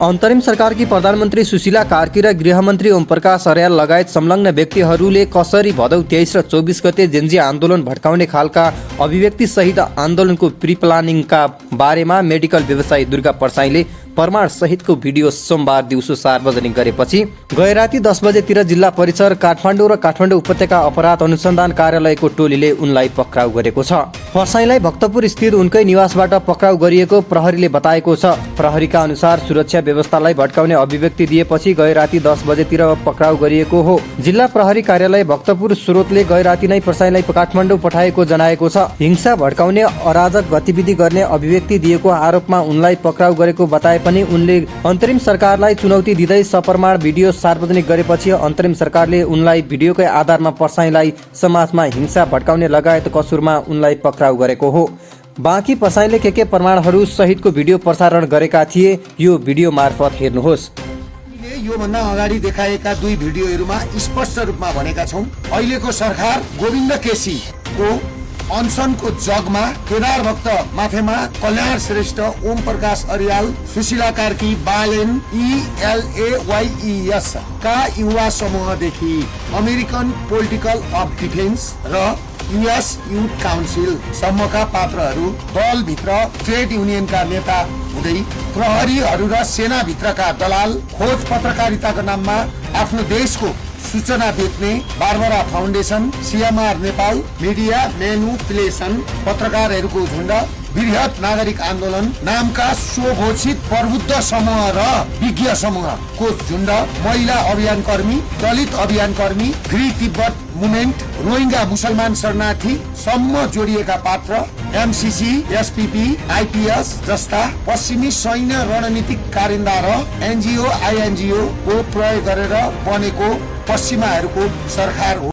अन्तरिम सरकारकी प्रधानमन्त्री सुशीला कार्की र गृहमन्त्री ओमप्रकाश अर्याल लगायत संलग्न व्यक्तिहरूले कसरी भदौ 23 र 24 गते जेन्जी आन्दोलन भड्काउने खालका अभिव्यक्ति सहित आन्दोलनको प्रिप्लानिङका बारेमा मेडिकल व्यवसायी दुर्गा परसाईले प्रमाण सहितको भिडियो सोमबार दिउँसो सार्वजनिक गरेपछि गैराती 10 बजेतिर जिल्ला परिसर काठमाडौँ र काठमाडौँ उपत्यका अपराध अनुसन्धान कार्यालयको टोलीले उनलाई पक्राउ गरेको छ। परसाईलाई भक्तपुर स्थित उनकै निवासबाट पक्राउ गरिएको प्रहरीले बताएको छ। प्रहरीका अनुसार सुरक्षा व्यवस्थालाई भड्काउने अभिव्यक्ति दिएपछि गैराती 10 बजेतिर पक्राउ गरिएको हो। जिल्ला प्रहरी कार्यालय भक्तपुर स्रोतले गैराती नै परसाईलाई काठमाडौँ पठाएको जनाएको छ। हिंसा भड्काउने अराजक गतिविधि गर्ने अभिव्यक्ति दिएको आरोपमा उनलाई पक्राउ गरेको बताए पनि उनले अन्तरिम सरकारलाई चुनौती दिँदै सप्रमाण भिडियो सार्वजनिक गरेपछि अन्तरिम सरकारले उनलाई भिडियोकै आधारमा परसाईलाई समाजमा हिंसा भड्काउने लगायत कसुरमा उनलाई पक्राउ गरेको हो। बाँकी परसाईले के प्रमाणहरू सहितको भिडियो प्रसारण गरेका थिए, यो भिडियो मार्फत हेर्नुहोस्। योभन्दा अगाडि देखाएका दुई भिडियोहरूमा स्पष्ट रूपमा भनेका छौं, अहिलेको सरकार गोविन्द केसीको अनसनको जगमा केदार भक्त माथेमा कल्याण श्रेष्ठ, ओम प्रकाश अर्याल, सुशीला कार्की, बालेन ELAYES का युवा समूहदेखि अमेरिकन पोलिटिकल अफ डिफेन्स र US युथ काउन्सिल सम्मका पात्रहरू दलभित्र ट्रेड युनियनका नेता हुँदै प्रहरीहरू र सेनाभित्रका दलाल खोज पत्रकारिताको नाममा आफ्नो देशको सूचना बेच्ने Barbara foundation, CMR Nepal, media manipulation, पत्रकारहरूको झुण्ड, वृहत नागरिक आन्दोलन नामका स्वघोषित प्रबुद्ध समूह र विज्ञ समूहको झुण्ड, महिला अभियान कर्मी, दलित अभियान कर्मी, फ्री तिब्बत मुभमेन्ट, रोहिङ्गा मुसलमान शरणार्थी सम्म जोडिएका पात्र, MCC, SPP, IPS जस्ता पश्चिमी सैन्य रणनीतिक कारिन्दा र NGO, INGO को प्रयोग गरेर बनेको पश्चिमाहरूको सरकार हो।